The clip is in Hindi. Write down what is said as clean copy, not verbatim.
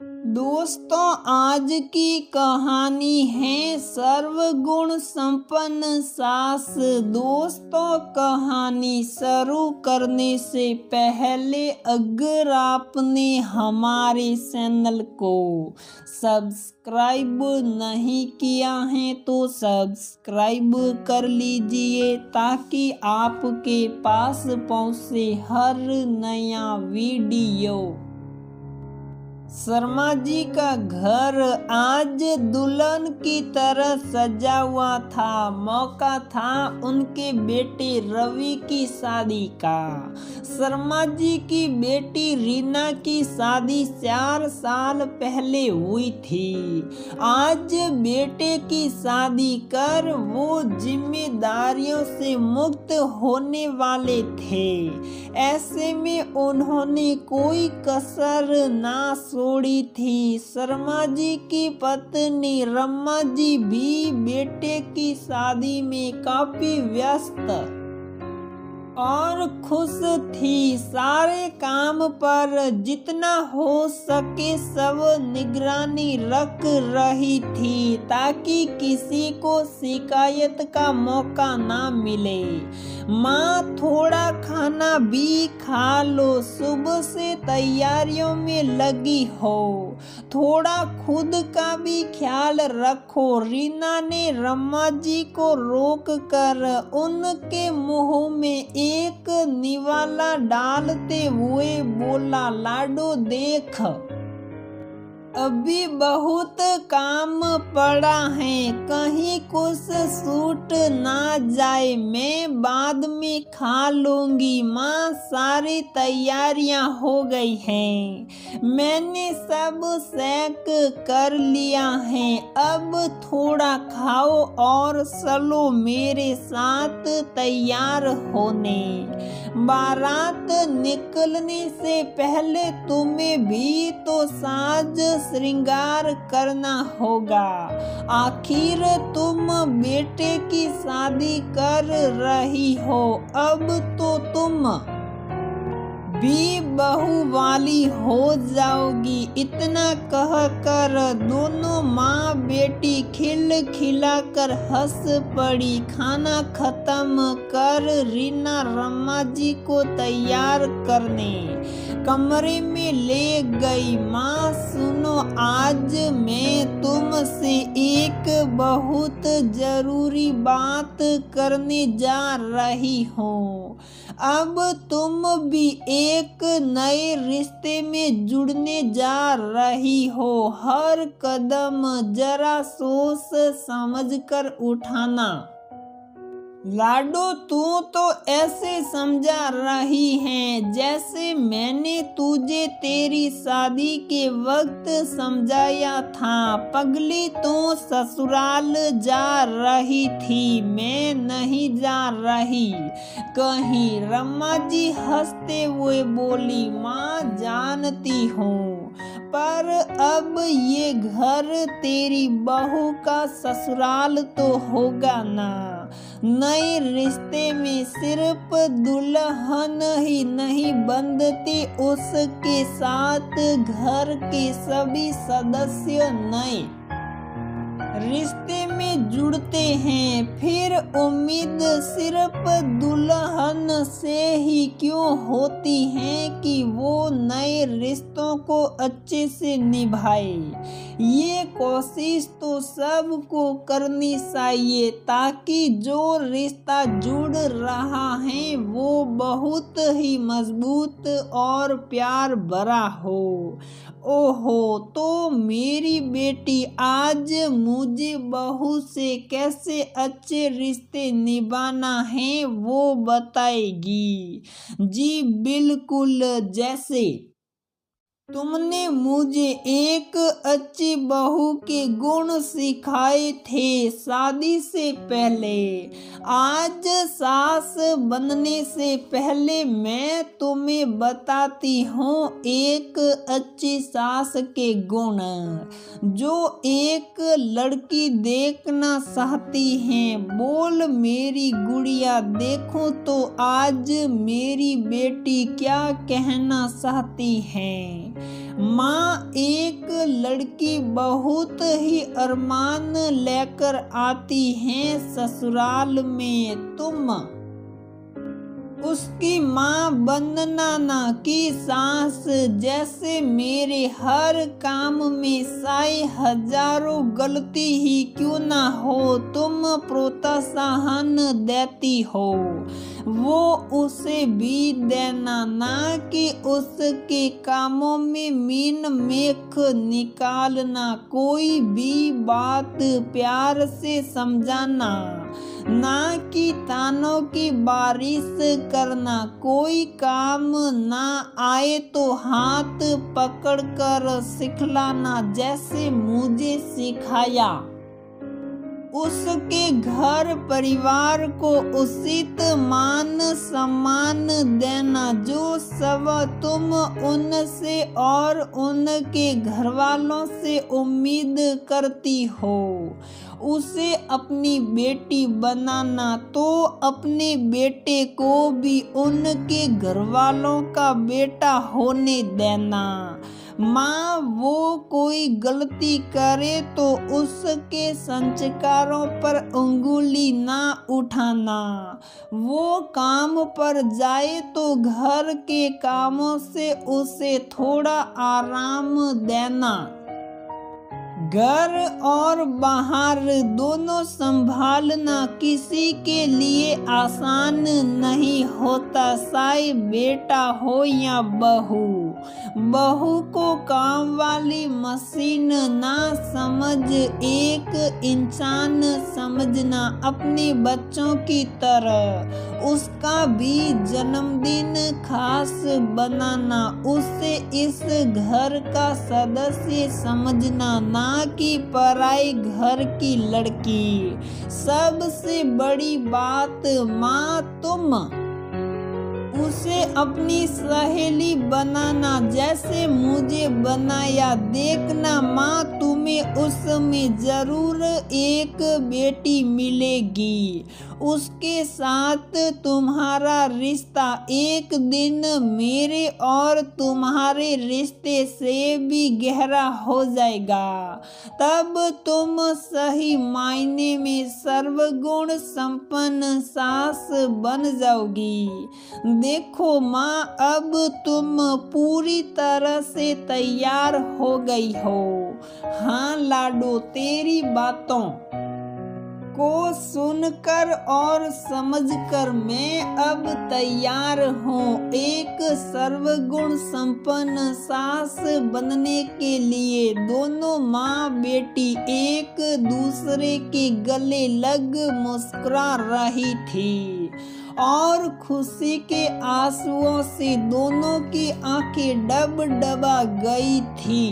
दोस्तों, आज की कहानी है सर्वगुण संपन्न सास। दोस्तों, कहानी शुरू करने से पहले अगर आपने हमारे चैनल को सब्सक्राइब नहीं किया है तो सब्सक्राइब कर लीजिए ताकि आपके पास पहुंचे हर नया वीडियो। शर्मा जी का घर आज दुल्हन की तरह सजा हुआ था। मौका था उनके बेटे रवि की शादी का। शर्मा जी की बेटी रीना की शादी 4 साल पहले हुई थी। आज बेटे की शादी कर वो जिम्मेदारियों से मुक्त होने वाले थे। ऐसे में उन्होंने कोई कसर ना छोड़ी थी। शर्मा जी की पत्नी रमा जी भी बेटे की शादी में काफी व्यस्त और खुश थी। सारे काम पर जितना हो सके सब निगरानी रख रही थी ताकि किसी को शिकायत का मौका ना मिले। माँ, थोड़ा खाना भी खा लो, सुबह से तैयारियों में लगी हो, थोड़ा खुद का भी ख्याल रखो। रीना ने रमा जी को रोक कर उनके मुंह में एक निवाला डालते हुए बोला, लाडो देख, अभी बहुत काम पड़ा है, कहीं कुछ छूट ना जाए, मैं बाद में खा लूंगी। माँ, सारी तैयारियां हो गई हैं, मैंने सब सेक कर लिया है, अब थोड़ा खाओ और चलो मेरे साथ तैयार होने। बारात निकलने से पहले तुम्हें भी तो साज श्रृंगार करना होगा। आखिर तुम बेटे की शादी कर रही हो, अब तो तुम भी बहू वाली हो जाओगी। इतना कह कर दोनों माँ बेटी खिलखिलाकर हंस पड़ी। खाना खत्म कर रीना रमा जी को तैयार करने कमरे में ले गई। माँ, सुनो, आज मैं तुमसे एक बहुत जरूरी बात करने जा रही हूँ। अब तुम भी एक नए रिश्ते में जुड़ने जा रही हो। हर कदम जरा सोच समझ कर उठाना। लाडो, तू तो ऐसे समझा रही है जैसे मैंने तुझे तेरी शादी के वक्त समझाया था। पगली, तू ससुराल जा रही थी, मैं नहीं जा रही कहीं। रमा जी हंसते हुए बोली, माँ, जानती हूँ, पर अब ये घर तेरी बहू का ससुराल तो होगा ना। नए रिश्ते में सिर्फ दुल्हन ही नहीं बनती, उसके साथ घर के सभी सदस्य नए रिश्ते में जुड़ते हैं। फिर उम्मीद सिर्फ दुल्हन से ही क्यों होती है कि वो नए रिश्तों को अच्छे से निभाए। ये कोशिश तो सबको करनी चाहिए ताकि जो रिश्ता जुड़ रहा है वो बहुत ही मजबूत और प्यार भरा हो। ओहो, तो मेरी बेटी आज मुझे बहू से कैसे अच्छे रिश्ते निभाना है वो बताएगी। जी बिल्कुल, जैसे तुमने मुझे एक अच्छी बहू के गुण सिखाए थे शादी से पहले। आज सास बनने से पहले मैं तुम्हें बताती हूँ एक अच्छी सास के गुण जो एक लड़की देखना चाहती है। बोल मेरी गुड़िया, देखो तो आज मेरी बेटी क्या कहना चाहती है। माँ, एक लड़की बहुत ही अरमान लेकर आती है ससुराल में, तुम उसकी माँ बनना ना की सास। जैसे मेरे हर काम में साई हजारों गलती ही क्यों ना हो, तुम प्रोत्साहन देती हो वो उसे भी देना, ना कि उसके कामों में मीन मेख निकालना। कोई भी बात प्यार से समझाना, ना कि तानों की बारिश करना। कोई काम ना आए तो हाथ पकड़कर सिखलाना, जैसे मुझे सिखाया। उसके घर परिवार को उचित मान सम्मान देना, जो सब तुम उनसे और उनके घर वालों से उम्मीद करती हो। उसे अपनी बेटी बनाना तो अपने बेटे को भी उनके घर वालों का बेटा होने देना। माँ वो कोई गलती करे तो उसके संस्कारों पर उंगली ना उठाना। वो काम पर जाए तो घर के कामों से उसे थोड़ा आराम देना। घर और बाहर दोनों संभालना किसी के लिए आसान नहीं होता, चाहे बेटा हो या बहू। बहू को काम वाली मशीन ना समझ, एक इंसान समझना अपने बच्चों की तरह। उसका भी जन्मदिन खास बनाना, उसे इस घर का सदस्य समझना, ना कि पराई घर की लड़की। सबसे बड़ी बात माँ, तुम उसे अपनी सहेली बनाना, जैसे मुझे बनाया। देखना माँ, तुम्हें उसमें जरूर एक बेटी मिलेगी। उसके साथ तुम्हारा रिश्ता एक दिन मेरे और तुम्हारे रिश्ते से भी गहरा हो जाएगा। तब तुम सही मायने में सर्वगुण संपन्न सास बन जाओगी। देखो माँ, अब तुम पूरी तरह से तैयार हो गई हो। हाँ लाडो, तेरी बातों को सुनकर और समझकर मैं अब तैयार हूँ एक सर्वगुण संपन्न सास बनने के लिए। दोनों माँ बेटी एक दूसरे के गले लग मुस्कुरा रही थी और खुशी के आंसुओं से दोनों की आंखें डब डबा गई थी।